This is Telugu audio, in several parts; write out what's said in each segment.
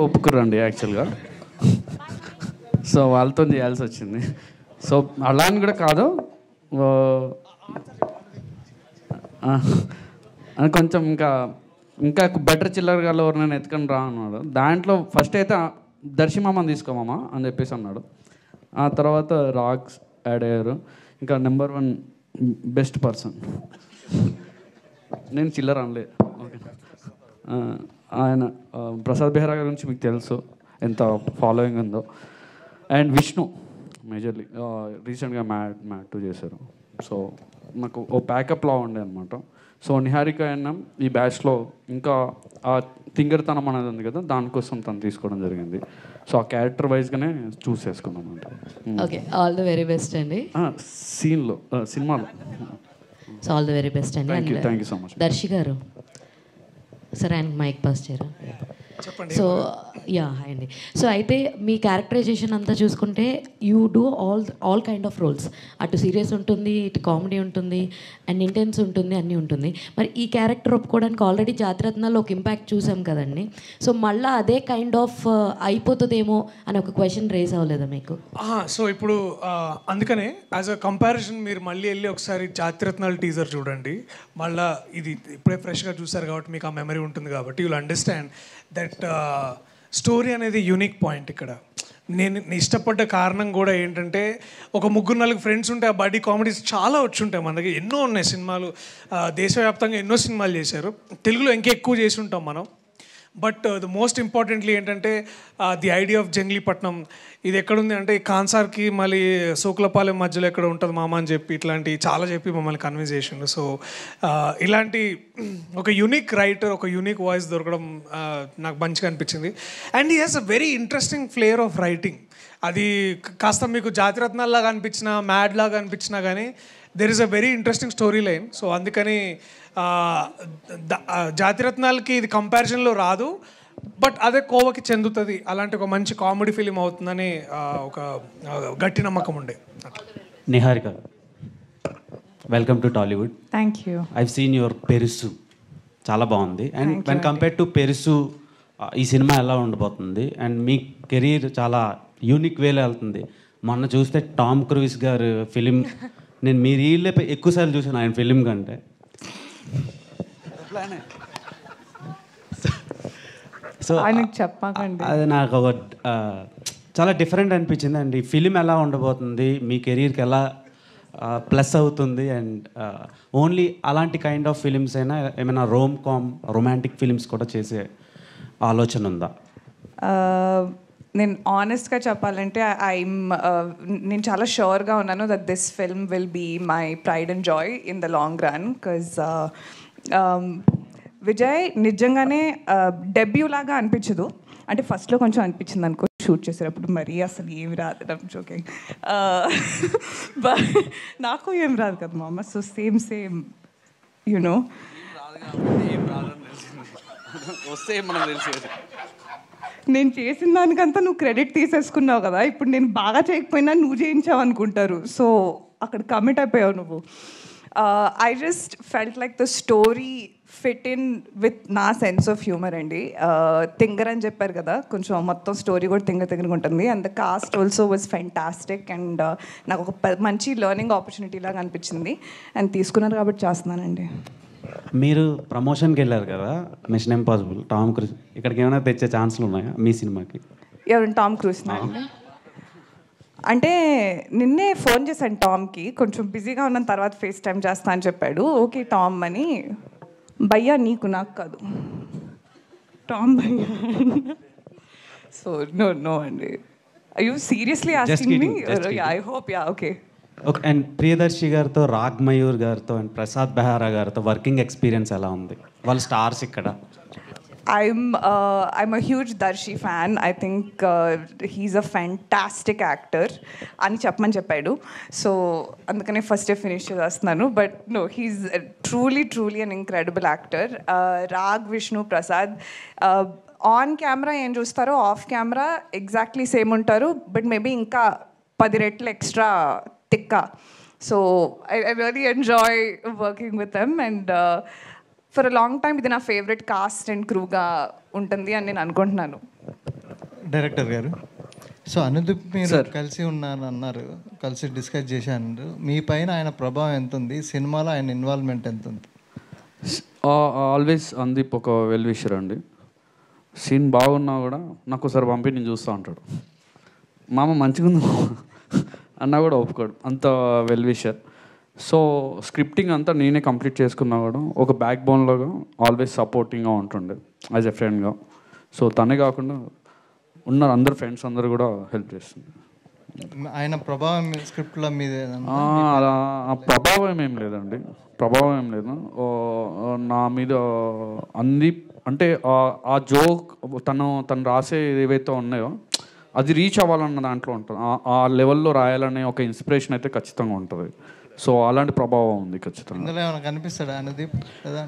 ఒప్పుకురండి యాక్చువల్గా. సో వాళ్ళతో చేయాల్సి వచ్చింది. సో అలా అని కూడా కాదు, కొంచెం ఇంకా ఇంకా బెటర్ చిల్లర గాళ్ళు ఎవరినైనా ఎత్తుకొని రా అన్నాడు. దాంట్లో ఫస్ట్ అయితే దర్శిమామని తీసుకోమామా అని చెప్పేసి అన్నాడు. ఆ తర్వాత రాగ్స్ యాడ్ అయ్యారు. ఇంకా నెంబర్ 1 బెస్ట్ పర్సన్ నేను చిల్లర అనలే. ఓకే, ఆయన ప్రసాద్ బెహ్రా గురించి మీకు తెలుసు ఎంత ఫాలోయింగ్ ఉందో. అండ్ విష్ణు మేజర్లీ రీసెంట్గా మ్యాట్ 2 చేశారు. సో నాకు ఓ ప్యాకప్లా ఉండే అనమాట. సో నిహారిక అన్న ఈ బ్యాచ్లో ఇంకా ఆ తింగరతనం అనేది ఉంది కదా, దానికోసం తను తీసుకోవడం జరిగింది. సో ఆ క్యారెక్టర్ వైజ్గానే చూస్ చేసుకున్నాం అంటే. Okay, all the very best అండి. సీన్లో సినిమాలో. So all the very best అండి. Thank you so much. Darshi గారు సరే ఆయనకి మైక్ పాస్ చేయరా? చెప్పండి. సో హాయ్ అండి. సో అయితే మీ క్యారెక్టరైజేషన్ అంతా చూసుకుంటే you do all kind of roles. అటు సీరియస్ ఉంటుంది, ఇటు కామెడీ ఉంటుంది, అండ్ ఇంటెన్స్ ఉంటుంది, అన్నీ ఉంటుంది. మరి ఈ క్యారెక్టర్ ఒప్పుకోవడానికి ఆల్రెడీ జాతిరత్నాల్లో ఒక ఇంపాక్ట్ చూసాం కదండి. సో మళ్ళీ అదే కైండ్ ఆఫ్ అయిపోతుందేమో అని ఒక క్వశ్చన్ రేజ్ అవ్వలేదా మీకు? సో ఇప్పుడు అందుకనే యాజ్ అ కంపారిజన్ మీరు మళ్ళీ వెళ్ళి ఒకసారి జాతిరత్నాలు టీజర్ చూడండి. మళ్ళీ ఇది ఇప్పుడే ఫ్రెష్గా చూసారు కాబట్టి మీకు ఆ మెమరీ ఉంటుంది కాబట్టి you will understand that story అనేది యూనిక్ పాయింట్. ఇక్కడ నేను ఇష్టపడ్డ కారణం కూడా ఏంటంటే, ఒక 3-4 ఫ్రెండ్స్ ఉంటే ఆ బడ్డీ కామెడీస్ చాలా వచ్చి ఉంటాయి మన దగ్గర. ఎన్నో ఉన్నాయి సినిమాలు, దేశవ్యాప్తంగా ఎన్నో సినిమాలు చేశారు. తెలుగులో ఇంకా ఎక్కువ చేసి ఉంటాం మనం. బట్ ద మోస్ట్ ఇంపార్టెంట్లీ ఏంటంటే ది ఐడియా ఆఫ్ జంగ్లీపట్నం ఇది ఎక్కడుంది అంటే కాన్సార్కి మళ్ళీ సోకులపాలెం మధ్యలో ఎక్కడ ఉంటుంది మామ అని చెప్పి ఇట్లాంటి చాలా చెప్పి మమ్మల్ని కన్విన్స్ చేసిండు. సో ఇలాంటి ఒక యూనిక్ రైటర్, ఒక యూనిక్ వాయిస్ దొరకడం నాకు మంచిగా అనిపించింది. And he has a very interesting flavour of writing. అది కాస్త మీకు జాతిరత్నాల్లాగా అనిపించినా, మ్యాడ్ లాగా అనిపించినా కానీ there is a very interesting story line. So అందుకని జాతిరత్నాలకి ఇది కంపారిజన్లో రాదు, బట్ అదే కోవకి చెందుతుంది. అలాంటి ఒక మంచి కామెడీ ఫిలిం అవుతుందని ఒక గట్టి నమ్మకం ఉండే. Niharika, welcome to Tollywood. Thank you. I've seen your Perusu, చాలా బాగుంది. And when compare to Perusu ఈ సినిమా ఎలా ఉండబోతుంది? అండ్ మీ కెరీర్ చాలా యూనిక్ వేలో వెళ్తుంది. మొన్న చూస్తే టామ్ క్రూయిస్ గారు ఫిలిం, నేను మీ రీల్లే ఎక్కువసార్లు చూసాను ఆయన ఫిలిం కంటే. సో చెప్పకండి, అది నాకు ఒక చాలా డిఫరెంట్ అనిపించింది. అండ్ ఈ ఫిలిం ఎలా ఉండబోతుంది, మీ కెరీర్కి ఎలా ప్లస్ అవుతుంది? అండ్ ఓన్లీ అలాంటి కైండ్ ఆఫ్ ఫిలిమ్స్ అయినా ఏమైనా రొమాంటిక్ ఫిలిమ్స్ కూడా చేసే ఆలోచన ఉందా? నేను ఆనెస్ట్గా చెప్పాలంటే నేను చాలా షూర్గా ఉన్నాను that this film will be my pride and joy in the long run. Because Vijay నిజంగానే డెబ్యూ లాగా అనిపించదు. అంటే ఫస్ట్లో కొంచెం అనిపించింది అనుకో షూట్ చేసేటప్పుడు, మరీ అసలు ఏమి రాదు జోకింగ్, బట్ నాకు ఏం రాదు కదా మా అమ్మ. సో సేమ్ యూనో నేను చేసిన దానికంతా నువ్వు క్రెడిట్ తీసేసుకున్నావు కదా, ఇప్పుడు నేను బాగా చేయకపోయినా నువ్వు చేయించావు అనుకుంటారు. సో అక్కడ కమిట్ అయిపోయావు నువ్వు. I just felt like the story fit in with నా సెన్స్ ఆఫ్ హ్యూమర్ అండి. తింగర్ అని చెప్పారు కదా, కొంచెం మొత్తం స్టోరీ కూడా తింగరగా ఉంటుంది. And the cost also was fantastic. And నాకు ఒక మంచి లెర్నింగ్ ఆపర్చునిటీ లాగా అనిపించింది. అండ్ తీసుకున్నారు కాబట్టి చేస్తున్నానండి. మీరు ప్రమోషన్కి వెళ్ళారు కదా, మిషన్ ఇంపాసిబుల్, టామ్ క్రూజ్, ఇక్కడికి ఏమైనా తెచ్చే ఛాన్స్లు ఉన్నాయా మీ సినిమాకి? ఎవరు? టామ్ క్రూజ్ అండి. అంటే నిన్నే ఫోన్ చేశాను టామ్కి, కొంచెం బిజీగా ఉన్న తర్వాత ఫేస్ టైం చేస్తా అని చెప్పాడు. ఓకే టామ్ అని. భయ్యా నీకు, నాకు కాదు, టామ్ భయ్యా. సో నో అండి. You seriously asking me? I hope okay. Okay. And Priyadarshi గారితో, రాగ్ మయూర్ గారితో అండ్ ప్రసాద్ బెహారా గారితో వర్కింగ్ ఎక్స్పీరియన్స్ ఎలా ఉంది? వాళ్ళు స్టార్స్ ఇక్కడ. I'm a huge Darshi fan. I think he's a fantastic actor అని చెప్పమని చెప్పాడు. సో అందుకనే ఫస్ట్ ఫినిష్ చేస్తున్నాను. But no, he's truly an incredible actor. Raag, Vishnu, Prasad on camera ఏం చూస్తారో ఆఫ్ కెమెరా ఎగ్జాక్ట్లీ సేమ్ ఉంటారు. బట్ మేబీ ఇంకా 10 రెట్లు ఎక్స్ట్రా తిక్క. So I really enjoy working with them. And for a long time ఇది నా ఫేవరెట్ కాస్ట్ అండ్ క్రూగా ఉంటుంది అని నేను అనుకుంటున్నాను. డైరెక్టర్ గారు, సో అనుదీప్ మీరు కలిసి ఉన్నారన్నారు, కలిసి డిస్కస్ చేశాను. మీ పైన ఆయన ప్రభావం ఎంత ఉంది, సినిమాలో ఆయన ఇన్వాల్వ్మెంట్ ఎంత ఉంది? ఆల్వేస్ అనుదీప్ ఒక వెల్ విషర్ అండి. సీన్ బాగున్నా కూడా నాకు ఒకసారి పంపి నేను చూస్తూ ఉంటాడు. మామ మంచిగా ఉంది అన్నా కూడా ఒప్పుకోడు, అంత వెల్ విషర్. సో స్క్రిప్టింగ్ అంతా నేనే కంప్లీట్ చేసుకున్నా కూడా ఒక బ్యాక్ బోన్లాగా ఆల్వేస్ సపోర్టింగ్గా ఉంటుండే యాజ్ ఎ ఫ్రెండ్గా. సో తనే కాకుండా ఉన్నారు అందరు ఫ్రెండ్స్ అందరు కూడా హెల్ప్ చేస్తుంది. ఆయన ప్రభావం స్క్రిప్ట్లో మీద అలా ప్రభావం ఏం లేదండి, ప్రభావం ఏం లేదు నా మీద. అంది అంటే ఆ జోక్ తను రాసే ఏవైతే ఉన్నాయో అది రీచ్ అవ్వాలన్న దాంట్లో ఉంటుంది. ఆ లెవెల్లో రాయాలనే ఒక ఇన్స్పిరేషన్ అయితే ఖచ్చితంగా ఉంటుంది. సో అలాంటి ప్రభావం ఉంది ఖచ్చితంగా. ఇందులో ఏమైనా కనిపిస్తాడా అనుదీప్ కదా?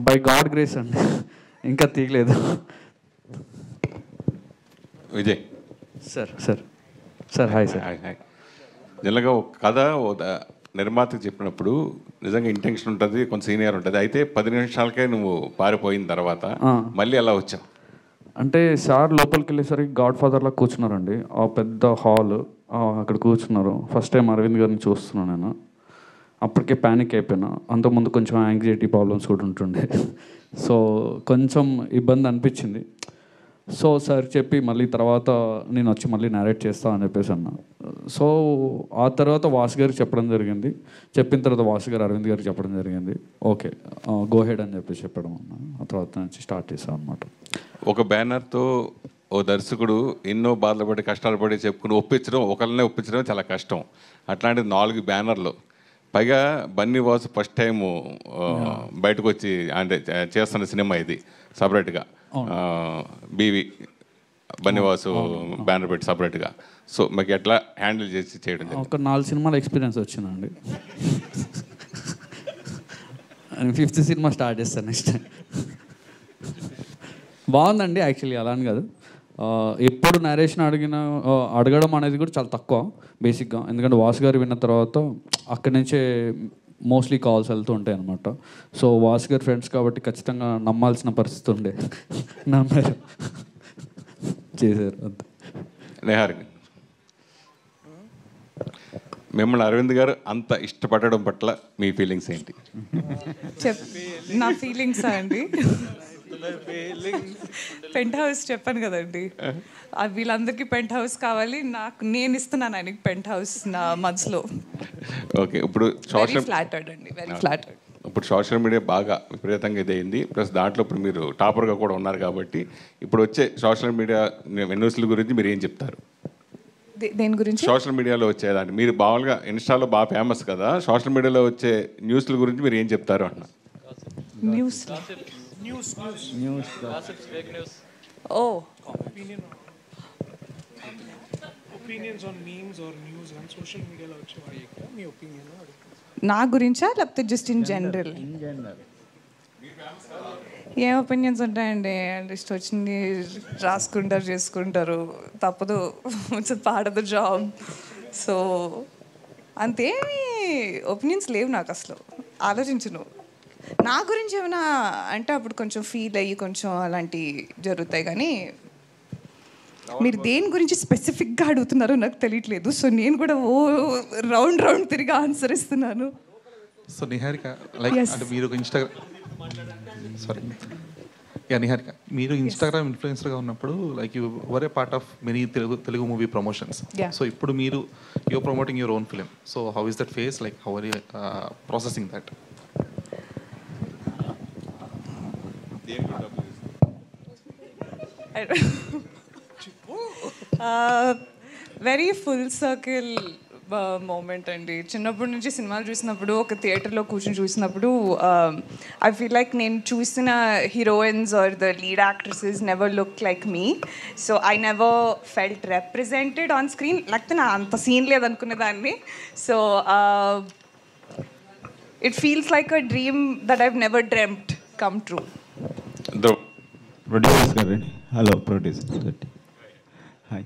బై గాడ్ గ్రేస్ అండి, ఇంకా తీయలేదు. Vijay sir hi sir. Hi. జనరల్గా ఒక కథ నిర్మాతకు చెప్పినప్పుడు నిజంగా ఇంటెన్షన్ ఉంటుంది, కొంత సీనియర్ ఉంటుంది. అయితే 10 నిమిషాలకే నువ్వు పారిపోయిన తర్వాత మళ్ళీ ఎలా వచ్చావు? అంటే సార్ లోపలికి వెళ్ళేసరికి గాడ్ ఫాదర్లా కూర్చున్నారండి. ఆ పెద్ద హాల్, అక్కడ కూర్చున్నారు. ఫస్ట్ టైం అరవింద్ గారిని చూస్తున్నాను నేను. అప్పటికే ప్యానిక్ అయిపోయినా. అంతకుముందు కొంచెం యాంగ్జైటీ ప్రాబ్లమ్స్ కూడా ఉంటుండే. సో కొంచెం ఇబ్బంది అనిపించింది. సో సార్ చెప్పి మళ్ళీ తర్వాత నేను వచ్చి మళ్ళీ నేరేట్ చేస్తా అని చెప్పేసి అన్నా. సో ఆ తర్వాత వాసు గారికి చెప్పడం జరిగింది. చెప్పిన తర్వాత వాసు గారు అరవింద్ గారికి చెప్పడం జరిగింది. ఓకే గో హెడ్ అని చెప్పేసి చెప్పడం అన్న. ఆ తర్వాత నుంచి స్టార్ట్ చేసాం అనమాట. ఒక బ్యానర్తో ఓ దర్శకుడు ఎన్నో బాధలు పడి కష్టాలు పడి చెప్పుకుని ఒకరినే ఒప్పించడం చాలా కష్టం. అట్లాంటిది 4 బ్యానర్లు, పైగా బన్నీ వాసు ఫస్ట్ టైం బయటకు వచ్చి అంటే చేస్తున్న సినిమా ఇది సపరేట్గా. బీవి బన్నీవాసు బ్యానర్ పెట్టి సపరేట్గా. సో మీకు ఎట్లా హ్యాండిల్ చేసి చేయడం? ఒక 4 సినిమాల ఎక్స్పీరియన్స్ వచ్చిందండి. 5th సినిమా స్టార్ట్ చేస్తాను నెక్స్ట్. బాగుందండి యాక్చువల్లీ, అలా అని కాదు. ఎప్పుడు నరేషన్ అడగడం అనేది కూడా చాలా తక్కువ బేసిక్గా. ఎందుకంటే వాసు గారు విన్న తర్వాత అక్కడి నుంచే మోస్ట్లీ కాల్స్ వెళ్తూ ఉంటాయి అనమాట. సో వాసు గారి ఫ్రెండ్స్ కాబట్టి ఖచ్చితంగా నమ్మాల్సిన పరిస్థితి ఉండే. నమ్మారు, చేశారు అంతే. నిహారిక, మిమ్మల్ని అరవింద్ గారు అంత ఇష్టపడడం పట్ల మీ ఫీలింగ్స్ ఏంటి? నా ఫీలింగ్సా అండి? పెంట్ హౌస్ చెప్పాను కదండి, వీళ్ళందరికీ పెంట్ హౌస్ కావాలి, నేను ఇస్తున్నాను ఆయనకి పెంట్ హౌస్ నా మనసులో. ఓకే, ఇప్పుడు ఫ్లాటర్డ్ అండి, వెరీ ఫ్లాటర్డ్. ఇప్పుడు సోషల్ మీడియా బాగా విపరీతంగా ఇదైంది. ప్లస్ దాంట్లో ఇప్పుడు మీరు టాపర్గా కూడా ఉన్నారు కాబట్టి ఇప్పుడు వచ్చే సోషల్ మీడియా న్యూస్ల గురించి మీరు ఏం చెప్తారు? దేని గురించి? సోషల్ మీడియాలో వచ్చేదాన్ని మీరు బాగా ఇన్స్టాలో బాగా ఫేమస్ కదా, సోషల్ మీడియాలో వచ్చే న్యూస్ల గురించి మీరు ఏం చెప్తారు అన్న? న్యూస్ ఓ నా గురించా లేకపోతే జస్ట్ ఇన్ జనరల్? ఏం ఒపీనియన్స్ ఉంటాయండి, ఇష్టం వచ్చింది రాసుకుంటారు, చేసుకుంటారు, తప్పదు, part of the job. So అంతేమీ ఒపీనియన్స్ లేవు నాకు, అసలు ఆలోచించను. నా గురించి ఏమైనా అంటే అప్పుడు కొంచెం ఫీల్ అయ్యి కొంచెం అలాంటివి జరుగుతాయి. కానీ మీరు దేని గురించి స్పెసిఫిక్గా అడుగుతున్నారో నాకు తెలియట్లేదు. సో నేను కూడా రౌండ్ తిరిగి ఆన్సర్ ఇస్తున్నాను. సో నిహారిక, లైక్ అంటే మీరు నిహారిక, మీరు ఇన్స్టాగ్రామ్ ఇన్ఫ్లుయెన్సర్గా ఉన్నప్పుడు like you were a part of many Telugu movie promotions. So ఇప్పుడు మీరు you're promoting your own film. So how is that phase, like how are you processing that? Very full circle moment అండి. చిన్నప్పటి నుంచి సినిమాలు చూసినప్పుడు, ఒక థియేటర్లో కూర్చొని చూసినప్పుడు ఐ ఫీల్ లైక్ నేను చూసిన heroines or the lead actresses never look like me. So I never felt represented on screen. లేకపోతే నా అంత సీన్ లేదనుకునే దాన్ని. So it feels like a dream that I've never dreamed come true. Producers గారు, హలో ప్రొడ్యూసర్. హాయ్.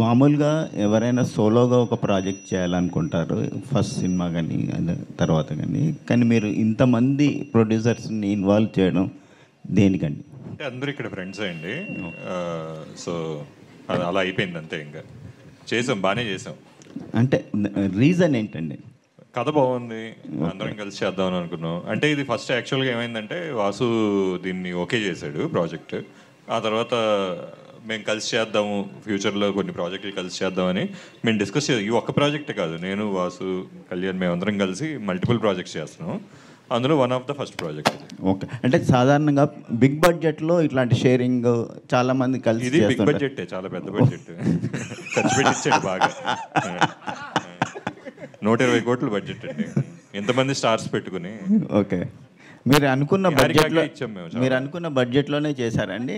మామూలుగా ఎవరైనా సోలోగా ఒక ప్రాజెక్ట్ చేయాలనుకుంటారు, ఫస్ట్ సినిమా కానీ తర్వాత కానీ మీరు ఇంతమంది ప్రొడ్యూసర్స్ని ఇన్వాల్వ్ చేయడం దేనికండి? అంటే అందరూ ఇక్కడ ఫ్రెండ్స్ అండి. సో అది అలా అయిపోయింది అంతే. ఇంకా చేసాం, బాగానే చేసాం. అంటే రీజన్ ఏంటండి? కథ బాగుంది, అందరం కలిసి చేద్దామని అనుకున్నాం. అంటే ఇది ఫస్ట్ యాక్చువల్గా ఏమైందంటే వాసు దీన్ని ఓకే చేశాడు ప్రాజెక్ట్. ఆ తర్వాత మేము కలిసి చేద్దాము, ఫ్యూచర్లో కొన్ని ప్రాజెక్టులు కలిసి చేద్దామని మేము డిస్కస్ చేద్దాం. ఈ ఒక్క ప్రాజెక్టే కాదు, నేను వాసు కళ్యాణ్ మేమందరం కలిసి మల్టిపుల్ ప్రాజెక్ట్స్ చేస్తున్నాం. అందులో one of the first project. Okay, అంటే సాధారణంగా బిగ్ బడ్జెట్లో ఇట్లాంటి షేరింగ్ చాలా మంది కలిసి ఇది బిగ్ బడ్జెట్, చాలా పెద్ద బడ్జెట్ ఖర్చు పెట్టించాడు బాగా. 120 కోట్ల బడ్జెట్ అండి, ఎంతమంది స్టార్స్ పెట్టుకుని. ఓకే, మీరు అనుకున్న బడ్జెట్లోనే చేశారండి?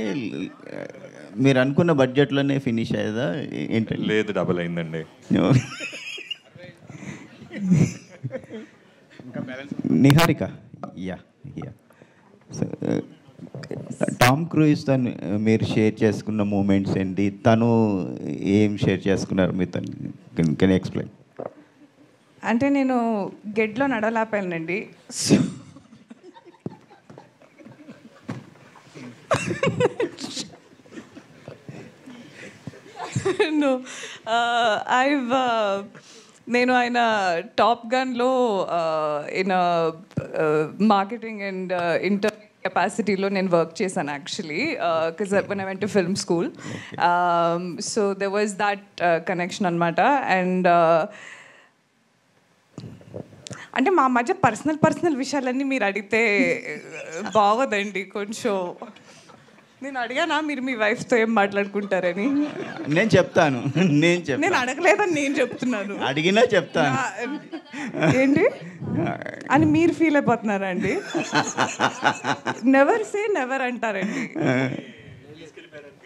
మీరు అనుకున్న బడ్జెట్లోనే ఫినిష్ అయ్యేదా ఏంటి? లేదు, డబల్ అయిందండి. నిహారిక, టామ్ క్రూయిజ్తో మీరు షేర్ చేసుకున్న మూమెంట్స్ ఏంటి? తను ఏం షేర్ చేసుకున్నారు మీతో? Can explain. అంటే నేను గెడ్లో నడవలేపానండి. No, నేను ఆయన టాప్ గన్లో ఇన్ మార్కెటింగ్ అండ్ ఇంటర్ కెపాసిటీలో నేను వర్క్ చేశాను actually, because when I went to film school. So there was that connection అనమాట. అండ్ అంటే మా మధ్య పర్సనల్ విషయాలన్నీ మీరు అడిగితే బాగోదండి కొంచెం. నేను అడిగానా మీరు మీ వైఫ్తో ఏం మాట్లాడుకుంటారని? నేను చెప్తాను. నేను అడగలేదని నేను చెప్తున్నాను. అడిగినా చెప్తాను. ఏంటి అని మీరు ఫీల్ అయిపోతున్నారా అండి? నెవర్ సే నెవర్ అంటారండి.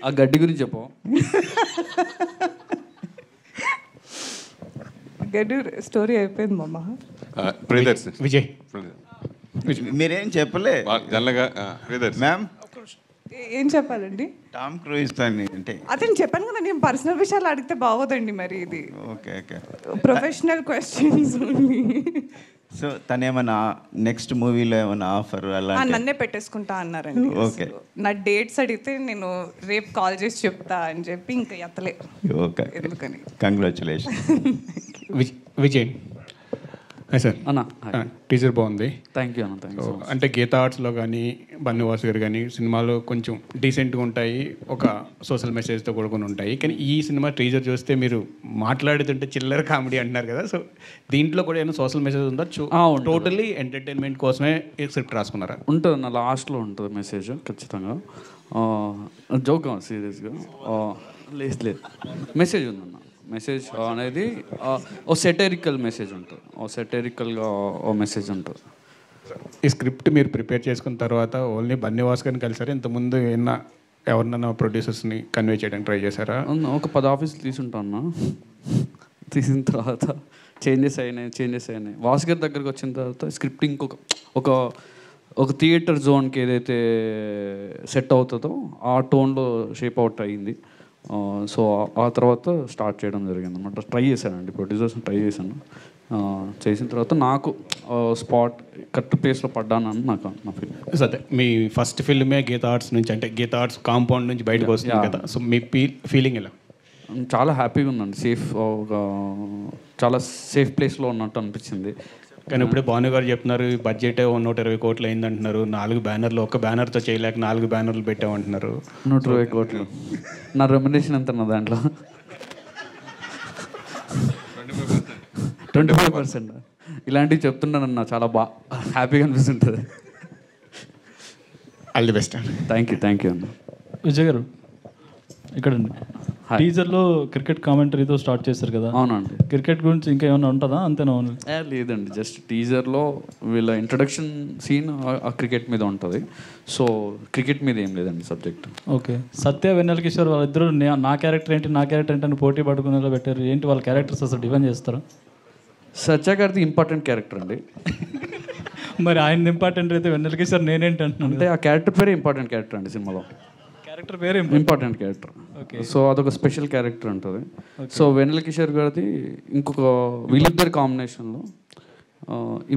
ఆ గడ్డి గురించి చెప్పు. గడ్డి స్టోరీ అయిపోయింది మామ. విజయ్ మీరేం చెప్పలే మ్యామ్. ఏం చెప్పాలండి? టామ్ క్రూయిజ్ అంటే అదే చెప్పాను కదా, నేను పర్సనల్ విషయాలు అడిగితే బాగోదండి మరి. ఇది okay professional questions only. So తను ఏమన్నా నెక్స్ట్ మూవీలో ఏమైనా ఆఫర్ అలా నన్నే పెట్టేసుకుంటా అన్నారండి. ఓకే, నా డేట్స్ అడిగితే నేను రేపు కాల్ చేసి చెప్తా అని చెప్పి ఇంకా ఎత్తలే. ఓకే, ఎందుకని. కంగ్రాచులేషన్. విజయ్ సార్ అన్న, టీజర్ బాగుంది. థ్యాంక్ యూ అన్న, థ్యాంక్ యూ. అంటే గీతా ఆర్ట్స్లో కానీ బన్నివాసు గారు కానీ సినిమాలు కొంచెం డీసెంట్గా ఉంటాయి, ఒక సోషల్ మెసేజ్తో కూడుకుని ఉంటాయి. కానీ ఈ సినిమా టీజర్ చూస్తే మీరు మాట్లాడుతుంటే చిల్లర కామెడీ అంటున్నారు కదా, సో దీంట్లో కూడా ఏమైనా సోషల్ మెసేజ్ ఉందా? టోటల్లీ ఎంటర్టైన్మెంట్ కోసమే స్క్రిప్ట్ రాసుకున్నారా? ఉంటుంది అన్న, లాస్ట్లో ఉంటుంది మెసేజ్ ఖచ్చితంగా. జోక్ సీరియస్గా లేదు, మెసేజ్ ఉందన్న. మెసేజ్ అనేది ఓ సెటరికల్ మెసేజ్ ఉంటుంది, ఓ సెటరికల్గా ఓ మెసేజ్ ఉంటుంది. ఈ స్క్రిప్ట్ మీరు ప్రిపేర్ చేసుకున్న తర్వాత ఓన్లీ బన్నివాస్ గారిని కలిసారా? ఇంతకుముందు ఎవరినైనా ప్రొడ్యూసర్స్ని కన్వే చేయడానికి ట్రై చేశారా? ఒక 10 ఆఫీసులు తీసుంటాను. తీసిన తర్వాత చేంజెస్ అయినాయి. వాసు గారి దగ్గరికి వచ్చిన తర్వాత స్క్రిప్ట్ ఒక థియేటర్ జోన్కి ఏదైతే సెట్ అవుతుందో ఆ టోన్లో షేప్ అవుట్ అయ్యింది. సో ఆ తర్వాత స్టార్ట్ చేయడం జరిగింది అనమాట. ట్రై చేశానండి, ప్రొడ్యూసర్స్ని ట్రై చేశాను. చేసిన తర్వాత నాకు స్పాట్ కరెక్ట్ ప్లేస్లో పడ్డానని నాకు నా ఫీలింగ్. అదే మీ ఫస్ట్ ఫిల్మే గీతా ఆర్ట్స్ నుంచి, అంటే గీతా ఆర్ట్స్ కాంపౌండ్ నుంచి బయటకు వస్తుంది కదా, సో మీ ఫీలింగ్ ఎలా? చాలా హ్యాపీగా ఉందండి. చాలా సేఫ్ ప్లేస్లో ఉన్నట్టు అనిపించింది. కానీ ఇప్పుడే భాను గారు చెప్తున్నారు బడ్జెట్ 120 కోట్లు అయింది అంటున్నారు. 4 బ్యానర్లు, ఒక బ్యానర్తో చేయలేక 4 బ్యానర్లు పెట్టామంటున్నారు. 120 కోట్లు నా రెమ్యునరేషన్ ఎంత నా దాంట్లో? 25%. ఇలాంటివి చెప్తున్నానన్న చాలా హ్యాపీగా అనిపిస్తుంటుంది. All the best. Thank you అన్న. విజయ్ గారు ఇక్కడండి, టీజర్లో క్రికెట్ కామెంటరీతో స్టార్ట్ చేశారు కదా? అవునండి. క్రికెట్ గురించి ఇంకా ఏమైనా ఉంటుందా? అంతేనా? లేదండి, జస్ట్ టీజర్లో వీళ్ళ ఇంట్రడక్షన్ సీన్ ఆ క్రికెట్ మీద ఉంటుంది. సో క్రికెట్ మీద ఏం లేదండి సబ్జెక్ట్. ఓకే. సత్య వెన్నెల కిషోర్ వాళ్ళిద్దరూ నా క్యారెక్టర్ ఏంటి అని పోటీ పడుకునేలా పెట్టారు. ఏంటి వాళ్ళ క్యారెక్టర్స్ అసలు డిఫైన్ చేస్తారా? సత్య గారిది ఇంపార్టెంట్ క్యారెక్టర్ అండి. మరి ఆయన ఇంపార్టెంట్ అయితే వెన్నెల కిషోర్ నేనేంటి అంటున్నాను. అంటే ఆ క్యారెక్టర్ పేరే ఇంపార్టెంట్ క్యారెక్టర్ అండి సినిమాలో. క్యారెక్టర్ పేరు ఇంపార్టెంట్ క్యారెక్టర్. సో అదొక స్పెషల్ క్యారెక్టర్ ఉంటుంది. సో వెన్నెల కిషోర్ గారిది వీళ్ళిద్దరి కాంబినేషన్లో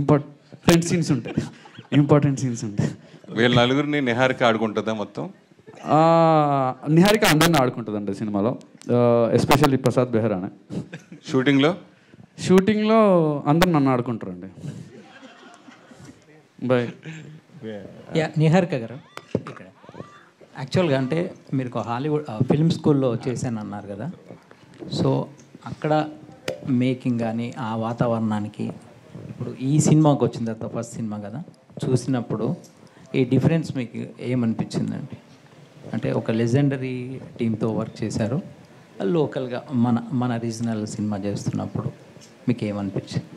ఇంపార్టెంట్ సీన్స్ ఉంటాయి. వీళ్ళ నలుగురిని నిహారిక ఆడుకుంటుందా మొత్తం? నిహారిక అందరిని ఆడుకుంటుందండి సినిమాలో, ఎస్పెషల్లీ ప్రసాద్ బెహ్రానే. షూటింగ్లో అందరు నన్ను ఆడుకుంటారండి. బాయ్. నిహారిక గారు, ఇక్కడ యాక్చువల్గా అంటే మీరు హాలీవుడ్ ఫిల్మ్ స్కూల్లో చేశాను అన్నారు కదా, సో అక్కడ మేకింగ్ కానీ ఆ వాతావరణానికి ఇప్పుడు ఈ సినిమాకి వచ్చిన తర్వాత ఫస్ట్ సినిమా కదా, చూసినప్పుడు ఈ డిఫరెన్స్ మీకు ఏమనిపించిందండి? అంటే ఒక లెజెండరీ టీంతో వర్క్ చేశారు, లోకల్గా మన రీజనల్ సినిమా చేస్తున్నప్పుడు మీకు ఏమనిపించింది?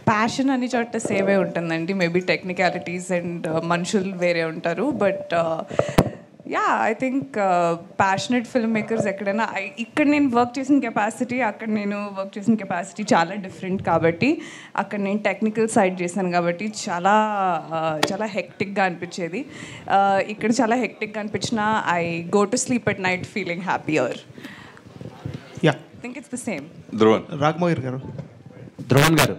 ప్యాషన్ అన్ని చోట సేవే ఉంటుందండి. మేబీ టెక్నికాలిటీస్ అండ్ మనుషులు వేరే ఉంటారు, but I think passionate film makers ఎక్కడైనా ఇక్కడ నేను వర్క్ చేసిన కెపాసిటీ, అక్కడ నేను వర్క్ చేసిన కెపాసిటీ చాలా డిఫరెంట్. కాబట్టి అక్కడ నేను టెక్నికల్ సైడ్ చేశాను కాబట్టి చాలా చాలా హెక్టిక్గా అనిపించేది. ఇక్కడ చాలా హెక్టిక్గా అనిపించిన I go to sleep at night feeling happier. I think it's the same. Raghamohar గారు. ధ్రువన్ గారు.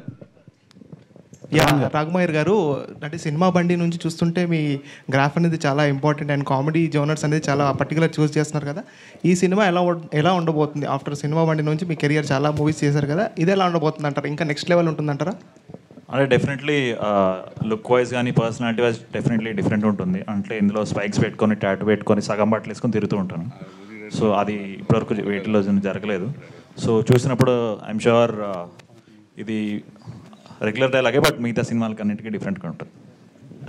రాఘమోహర్ గారు, అంటే సినిమా బండి నుంచి చూస్తుంటే మీ గ్రాఫ్ అనేది చాలా ఇంపార్టెంట్ అండ్ కామెడీ జోనర్స్ అనేది చాలా పర్టికులర్ చూస్ చేస్తున్నారు కదా. ఈ సినిమా ఎలా ఉండబోతుంది? ఆఫ్టర్ సినిమా బండి నుంచి మీ కెరియర్ చాలా మూవీస్ చేశారు కదా, ఇది ఎలా ఉండబోతుంది అంటారా? ఇంకా నెక్స్ట్ లెవెల్ ఉంటుందంటారా? అంటే డెఫినెట్లీ లుక్ వైజ్ కానీ పర్సనాలిటీ వైజ్ డెఫినెట్లీ డిఫరెంట్ ఉంటుంది. అంటే ఇందులో స్పైక్స్ పెట్టుకొని, టాటూ పెట్టుకొని, సగం బట్టలు వేసుకొని తిరుగుతూ ఉంటాను. సో అది ఇప్పటివరకు వీటిలో జరగలేదు. సో చూసినప్పుడు ఐఎమ్ షూర్ ఇది రెగ్యులర్ డైలాగే, బట్ మిగతా సినిమాలకి అన్నింటికీ డిఫరెంట్గా ఉంటుంది.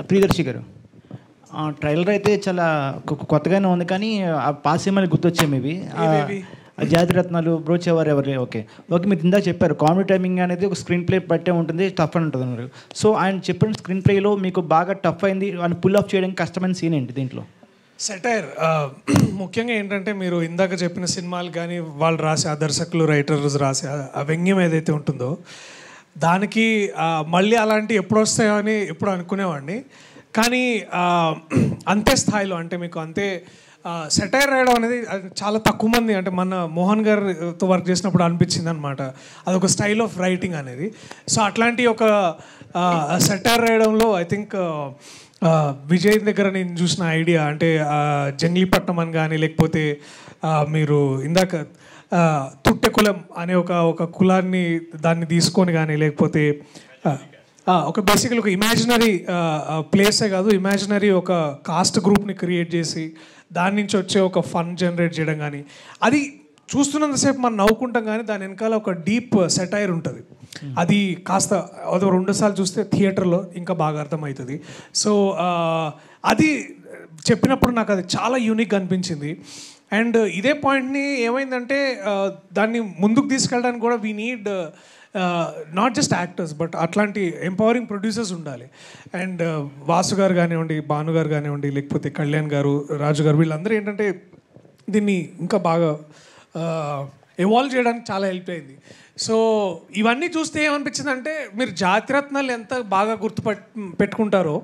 ప్రియదర్శి గారు, ట్రైలర్ అయితే చాలా కొత్తగానే ఉంది, కానీ ఆ పాత సినిమాలు గుర్తొచ్చాయి మేబీ. జాతిరత్నాలు, బ్రోచేవారు ఎవరు, ఓకే మీరు ఇందాక చెప్పారు కామెడీ టైమింగ్ అనేది ఒక స్క్రీన్ ప్లే పట్టే ఉంటుంది, టఫ్ అని ఉంటుంది అన్నారు. సో ఆయన చెప్పిన స్క్రీన్ ప్లేలో మీకు బాగా టఫ్ అయింది అని పుల్ ఆఫ్ చేయడానికి కష్టమైన సీన్ ఏంటి దీంట్లో? సెటైర్ ముఖ్యంగా ఏంటంటే, మీరు ఇందాక చెప్పిన సినిమాలు కానీ వాళ్ళు రాసే ఆ దర్శకులు, రైటర్స్ రాసే ఆ వ్యంగ్యం ఏదైతే ఉంటుందో దానికి మళ్ళీ అలాంటి ఎప్పుడు వస్తాయో అని ఎప్పుడు అనుకునేవాడిని. కానీ అంతే స్థాయిలో, అంటే మీకు అంతే సెటైర్ రాయడం అనేది చాలా తక్కువ మంది, అంటే మన మోహన్ గారితో వర్క్ చేసినప్పుడు అనిపించింది అనమాట, అదొక స్టైల్ ఆఫ్ రైటింగ్ అనేది. సో అట్లాంటి ఒక సెటైర్ రాయడంలో ఐ థింక్ విజయ్ దగ్గర నేను చూసిన ఐడియా, అంటే జంగ్లీపట్నం అని కానీ, లేకపోతే మీరు ఇందాక తుట్టె కులం అనే ఒక కులాన్ని దాన్ని తీసుకొని కానీ, లేకపోతే ఒక బేసికల్ ఒక ఇమాజినరీ ప్లేసే కాదు, ఇమాజినరీ ఒక కాస్ట్ గ్రూప్ని క్రియేట్ చేసి దాని నుంచి వచ్చే ఒక ఫన్ జనరేట్ చేయడం కానీ, అది చూస్తున్నంతసేపు మనం నవ్వుకుంటాం, కానీ దాని వెనకాల ఒక డీప్ సెటైర్ ఉంటుంది. అది కాస్త అది 2 సార్లు చూస్తే థియేటర్లో ఇంకా బాగా అర్థమవుతుంది. సో అది చెప్పినప్పుడు నాకు అది చాలా యూనిక్గా అనిపించింది. అండ్ ఇదే పాయింట్ని ఏమైందంటే దాన్ని ముందుకు తీసుకెళ్ళడానికి కూడా we need not just actors but అట్లాంటి ఎంపవరింగ్ ప్రొడ్యూసర్స్ ఉండాలి. అండ్ వాసు గారు కానివ్వండి, భాను గారు కానివ్వండి, లేకపోతే కళ్యాణ్ గారు, రాజు గారు, వీళ్ళందరూ ఏంటంటే దీన్ని ఇంకా బాగా ఎవాల్వ్ చేయడానికి చాలా హెల్ప్ అయింది. సో ఇవన్నీ చూస్తే ఏమనిపించిందంటే, మీరు జాతిరత్నాలు ఎంత బాగా పెట్టుకుంటారో,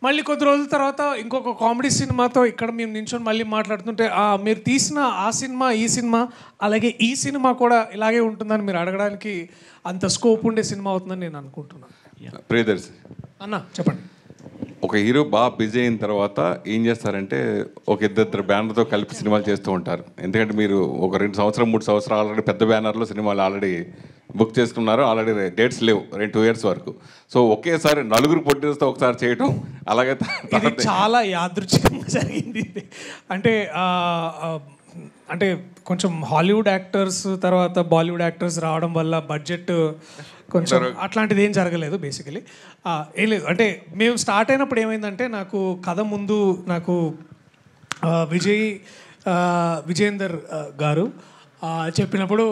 మళ్ళీ కొద్ది రోజుల తర్వాత ఇంకొక కామెడీ సినిమాతో ఇక్కడ మేము నించొని మళ్ళీ మాట్లాడుతుంటే మీరు తీసిన ఆ సినిమా, ఈ సినిమా, అలాగే ఈ సినిమా కూడా ఇలాగే ఉంటుందని మీరు అడగడానికి అంత స్కోప్ ఉండే సినిమా అవుతుందని నేను అనుకుంటున్నాను. ప్రియదర్శి అన్న చెప్పండి. ఒక హీరో బాగా బిజీ అయిన తర్వాత ఏం చేస్తారంటే ఒక ఇద్దరు బ్యానర్తో కలిపి సినిమాలు చేస్తూ ఉంటారు. ఎందుకంటే మీరు ఒక 2 సంవత్సరం 3 సంవత్సరాలు ఆల్రెడీ పెద్ద బ్యానర్లో సినిమాలు ఆల్రెడీ బుక్ చేసుకున్నారు, ఆల్రెడీ డేట్స్ లేవు 2 years వరకు. సో ఒకేసారి 4 ప్రొడ్యూసర్తో ఒకసారి చేయటం, అలాగే ఇది చాలా యాదృచ్ఛికంగా జరిగింది. అంటే కొంచెం హాలీవుడ్ యాక్టర్స్ తర్వాత బాలీవుడ్ యాక్టర్స్ రావడం వల్ల బడ్జెట్ కొంచెం అట్లాంటిది ఏం జరగలేదు బేసికలీ. ఏం లేదు, అంటే మేము స్టార్ట్ అయినప్పుడు ఏమైందంటే, నాకు కథ ముందు నాకు విజయేందర్ గారు చెప్పినప్పుడు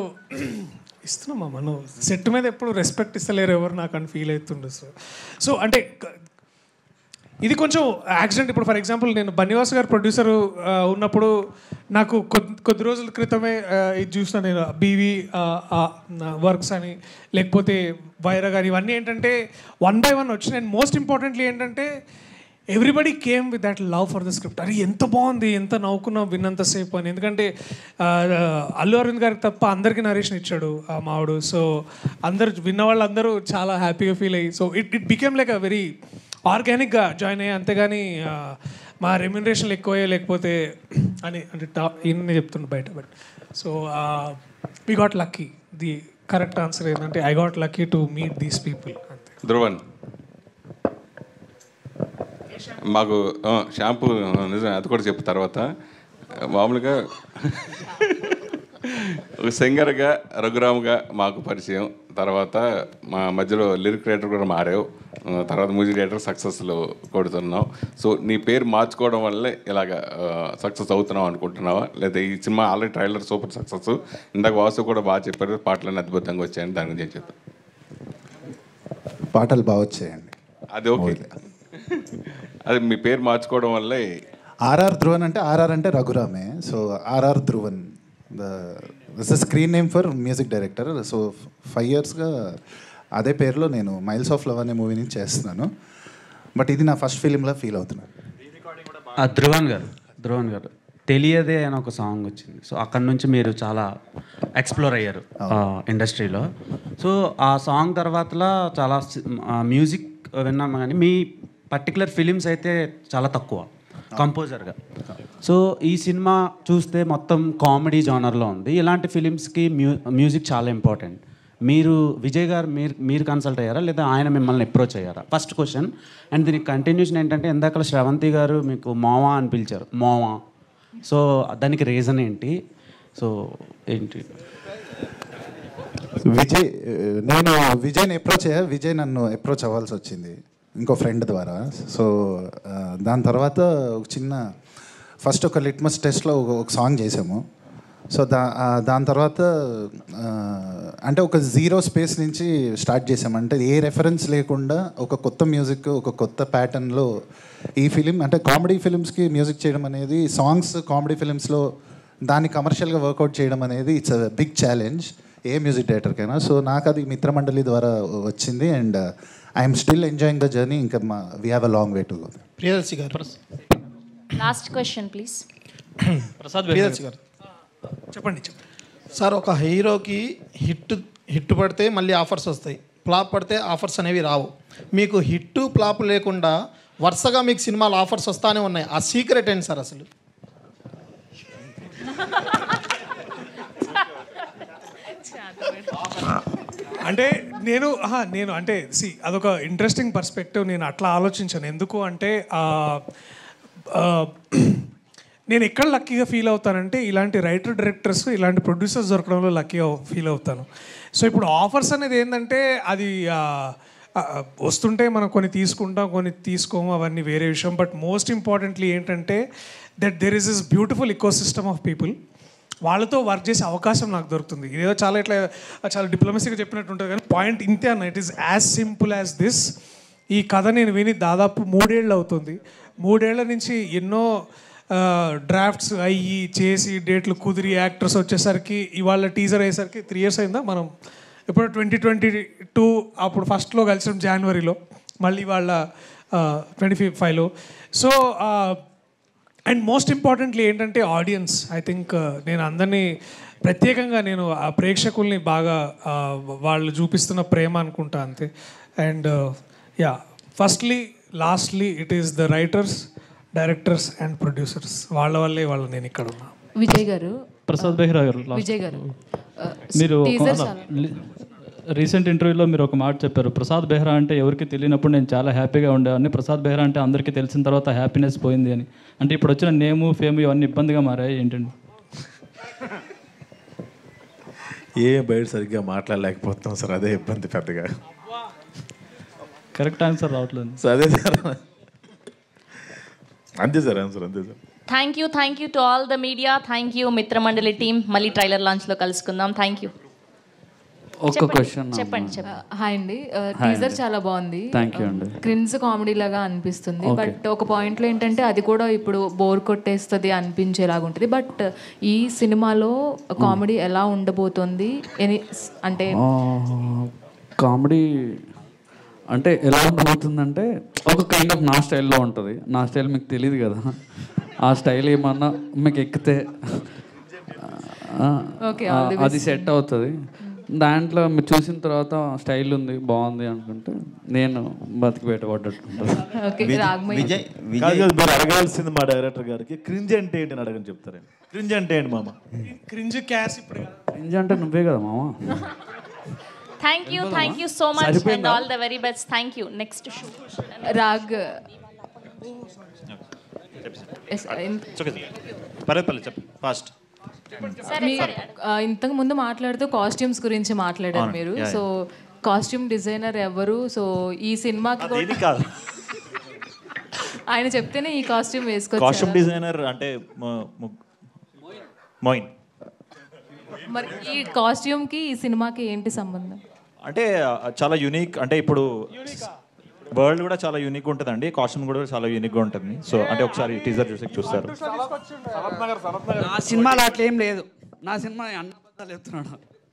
ఇస్తున్నామా మనం సెట్ మీద ఎప్పుడు రెస్పెక్ట్ ఇస్తలేరు ఎవరు నాకు అని ఫీల్ అవుతుండే. సో అంటే ఇది కొంచెం యాక్సిడెంట్. ఇప్పుడు ఫర్ ఎగ్జాంపుల్ నేను బన్నివాస్ గారు ప్రొడ్యూసర్ ఉన్నప్పుడు నాకు కొద్ది రోజుల క్రితమే ఇది చూసిన నేను బీవీ వర్క్స్ అని, లేకపోతే వైరా గారు, ఇవన్నీ ఏంటంటే 1 by 1 వచ్చినాయి. అండ్ మోస్ట్ ఇంపార్టెంట్లీ ఏంటంటే everybody came with that love for the script. అది ఎంత బాగుంది, ఎంత నవ్వుకున్నాం విన్నంతసేపు అని. ఎందుకంటే అల్లు అరవింద్ గారికి తప్ప అందరికీ నరేషన్ ఇచ్చాడు ఆ మావుడు. సో అందరు విన్న వాళ్ళందరూ చాలా హ్యాపీగా ఫీల్ అయ్యి, so it became like a very ఆర్గానిక్గా జాయిన్ అయ్యి. అంతేగాని మా రెమ్యునరేషన్లు ఎక్కువయ్యో లేకపోతే అని అంటే ఇన్ని చెప్తున్నా బయట. But so we got lucky. The correct answer ఏంటంటే I got lucky to meet these people. Dhruvan మాకు షాంపూ నిజం అది కూడా చెప్పు తర్వాత. మామూలుగా ఒక సింగర్గా రఘురామ్గా మాకు పరిచయం, తర్వాత మా మధ్యలో లిరిక్ రైటర్ కూడా మారావు, తర్వాత మ్యూజిక్ డైరెక్టర్ సక్సెస్లో కొడుతున్నావు. సో నీ పేరు మార్చుకోవడం వల్లే ఇలాగ సక్సెస్ అవుతున్నావు అనుకుంటున్నావా, లేదా ఈ cinema already trailer super success, ఇందాక వాసు కూడా బాగా చెప్పారు, పాటలన్నీ అద్భుతంగా వచ్చాయని దాని గురించి చెప్తాను. పాటలు బాగా వచ్చాయండి, అది ఓకే. అది మీ పేరు మార్చుకోవడం వల్లే. ఆర్ఆర్ ధ్రువన్ అంటే ఆర్ఆర్ అంటే రఘురామే, so RR Dhruvan this is screen name for music director. So 5 yearsగా అదే పేరులో నేను మైల్స్ ఆఫ్ లవ్ అనే మూవీ నుంచి చేస్తున్నాను. బట్ ఇది నా ఫస్ట్ ఫిలింలా ఫీల్ అవుతున్నాను. ధ్రువన్ గారు తెలియదే అని ఒక సాంగ్ వచ్చింది. సో అక్కడ నుంచి మీరు చాలా ఎక్స్ప్లోర్ అయ్యారు ఇండస్ట్రీలో. సో ఆ సాంగ్ తర్వాతలా చాలా మ్యూజిక్ విన్నాం, కానీ మీ పర్టికులర్ ఫిలిమ్స్ అయితే చాలా తక్కువ కంపోజర్గా. సో ఈ సినిమా చూస్తే మొత్తం కామెడీ జానర్లో ఉంది. ఇలాంటి ఫిలిమ్స్కి మ్యూజిక్ చాలా ఇంపార్టెంట్. మీరు విజయ్ గారు మీరు కన్సల్ట్ అయ్యారా, లేదా ఆయన మిమ్మల్ని అప్రోచ్ అయ్యారా? First question. అండ్ దీనికి కంటిన్యూషన్ ఏంటంటే, ఇందాక శ్రవంతి గారు మీకు మోవా అని పిలిచారు, మోవా. సో దానికి రీజన్ ఏంటి? సో ఏంటి? నేను విజయ్ని అప్రోచ్ అయ్యా, విజయ్ నన్ను అప్రోచ్ అవ్వాల్సి వచ్చింది ఇంకో ఫ్రెండ్ ద్వారా. సో దాని తర్వాత ఒక చిన్న ఫస్ట్ ఒక లిట్మస్ టెస్ట్లో ఒక సాంగ్ చేసాము. సో దాని తర్వాత అంటే ఒక 0 స్పేస్ నుంచి స్టార్ట్ చేసాము. అంటే ఏ రెఫరెన్స్ లేకుండా ఒక కొత్త మ్యూజిక్, ఒక కొత్త ప్యాటర్న్లో ఈ ఫిలిం, అంటే కామెడీ ఫిలిమ్స్కి మ్యూజిక్ చేయడం అనేది, సాంగ్స్ కామెడీ ఫిలిమ్స్లో దాన్ని కమర్షియల్గా వర్కౌట్ చేయడం అనేది it's a big challenge a music డైరెక్టర్కైనా. సో నాకు అది మిత్రమండలి ద్వారా వచ్చింది. And I'm still enjoying the journey. ఇంకా we have a long way to go. Priyadarshi గారు, లాస్ట్ క్వశ్చన్ ప్లీజ్. ప్రియదర్శి గారు చెప్పండి. సార్, ఒక హీరోకి హిట్ పడితే మళ్ళీ ఆఫర్స్ వస్తాయి, ఫ్లాప్ పడితే ఆఫర్స్ అనేవి రావు. మీకు హిట్ ఫ్లాప్ లేకుండా వరుసగా మీకు సినిమాలు ఆఫర్స్ వస్తానే ఉన్నాయి. ఆ సీక్రెట్ ఏంటి సార్ అసలు? అంటే నేను అంటే అదొక ఇంట్రెస్టింగ్ పర్స్పెక్టివ్. నేను అట్లా ఆలోచించాను. ఎందుకు అంటే నేను ఎక్కడ లక్కీగా ఫీల్ అవుతానంటే, ఇలాంటి రైటర్ డైరెక్టర్స్, ఇలాంటి ప్రొడ్యూసర్స్ దొరకడంలో లక్కీగా ఫీల్ అవుతాను. సో ఇప్పుడు ఆఫర్స్ అనేది ఏంటంటే, అది వస్తుంటే మనం కొన్ని తీసుకుంటాం, కొన్ని తీసుకోము, అవన్నీ వేరే విషయం. బట్ మోస్ట్ ఇంపార్టెంట్లీ ఏంటంటే that there is this beautiful eco system of people. వాళ్ళతో వర్క్ చేసే అవకాశం నాకు దొరుకుతుంది. ఇదేదో చాలా డిప్లొమసీగా చెప్పినట్టు ఉంటుంది, కానీ పాయింట్ ఇంతే అన్న. It is as simple as this. ఈ కథ నేను విని దాదాపు 3 ఏళ్ళు అవుతుంది. 3 ఏళ్ల నుంచి ఎన్నో డ్రాఫ్ట్స్ అయ్యి చేసి డేట్లు కుదిరి యాక్టర్స్ వచ్చేసరికి, ఇవాళ టీజర్ అయ్యేసరికి 3 years అయిందా. మనం ఇప్పుడు 2022 అప్పుడు ఫస్ట్లో కలిసాం జనవరిలో, మళ్ళీ వాళ్ళ 25లో. సో అండ్ మోస్ట్ ఇంపార్టెంట్లీ ఏంటంటే ఆడియన్స్. ఐ థింక్ నేను అందరినీ ప్రత్యేకంగా నేను ఆ ప్రేక్షకుల్ని బాగా వాళ్ళు చూపిస్తున్న ప్రేమ అనుకుంటా అంతే. And firstly lastly it is the writers, directors and producers. వాళ్ళ వల్లే నేను ఇక్కడ ఉన్నా. విజయ్ గారు, ప్రసాద్ బెహ్రా గారు, విజయ్ గారు, మీరు రీసెంట్ ఇంటర్వ్యూలో మీరు ఒక మాట చెప్పారు, ప్రసాద్ బెహ్రా అంటే ఎవరికి తెలియనప్పుడు నేను చాలా హ్యాపీగా ఉండేవాడిని, ప్రసాద్ బెహ్రా అంటే అందరికీ తెలిసిన తర్వాత హ్యాపీనెస్ పోయింది అని. అంటే ఇప్పుడు వచ్చిన నేము ఫేమ్ ఇవన్నీ ఇబ్బందిగా మారాయి ఏంటండి? బయట సరిగ్గా మాట్లాడలేకపోతున్నాం సార్, అదే ఇబ్బంది పెద్దగా. కరెక్ట్ ఆన్సర్ రావట్లేదు సార్. అదే సార్, అంతే సార్ ఆన్సర్, అంతే sir. Thank you to all the media. Thank you Mitramandali team. మళ్ళీ ట్రైలర్ లాంచ్లో కలుసుకుందాం. Thank you. ఒక క్వశ్చన్. చెప్పండి. హాయ్ అండి, టీజర్ చాలా బాగుంది. థ్యాంక్ యూ అండి. క్రిన్స్ కామెడీ లాగా అనిపిస్తుంది, బట్ ఒక పాయింట్లో ఏంటంటే అది కూడా ఇప్పుడు బోర్ కొట్టేస్తుంది అనిపించేలాగా ఉంటుంది. బట్ ఈ సినిమాలో కామెడీ ఎలా ఉండబోతుంది అంటే? కామెడీ అంటే ఎలా ఉండబోతుందంటే ఒక కైండ్ ఆఫ్ నా స్టైల్లో ఉంటుంది. నా స్టైల్ మీకు తెలియదు కదా, ఆ స్టైల్ ఏమన్నా మీకు ఎక్కితే అది సెట్ అవుతుంది. దాంట్లో మీరు చూసిన తర్వాత స్టైల్ ఉంది బాగుంది అనుకుంటే నేను బతికి పెట్టబడ్డట్టు కాదు, మీరు అడగాల్సింది మా డైరెక్టర్ గారికి క్రింజ్ అంటే ఏంటి అని అడగని చెప్తారండి. క్రింజ్ అంటే ఏంటి మామ? క్రింజ్ క్యాస్ ఇప్పుడు క్రింజ్ అంటే నువ్వే కదా మామ. Thank you so much and all the very best. Thank you. Next show Raag పర్లేదు చెప్పు ఫాస్ట్. ఇంతకు ముందు మాట్లాడుతూ కాస్ట్యూమ్స్ గురించి మాట్లాడారు అవును. మీరు. Yeah, సో కాస్ట్యూమ్ డిజైనర్ ఎవరు? సో ఈ సినిమాకి కాదు, ఆయన చెప్తేనే ఈ కాస్ట్యూమ్ కాస్ట్యూమ్ వేసుకోవచ్చు. డిజైనర్ అంటే మోయిన్. మరి ఈ కాస్ట్యూమ్కి ఈ సినిమాకి ఏంటి సంబంధం? అంటే చాలా యూనిక్, అంటే ఇప్పుడు వరల్డ్ కూడా చాలా యూనిక్ ఉంటుందండి, కాస్ట్యూమ్ కూడా చాలా యూనిక్గా ఉంటుంది. సో అంటే ఒకసారి టీజర్ చూస్తారు. నా సినిమాలో అట్లా ఏం లేదు. నా సినిమా అన్న చెప్తున్నాడు.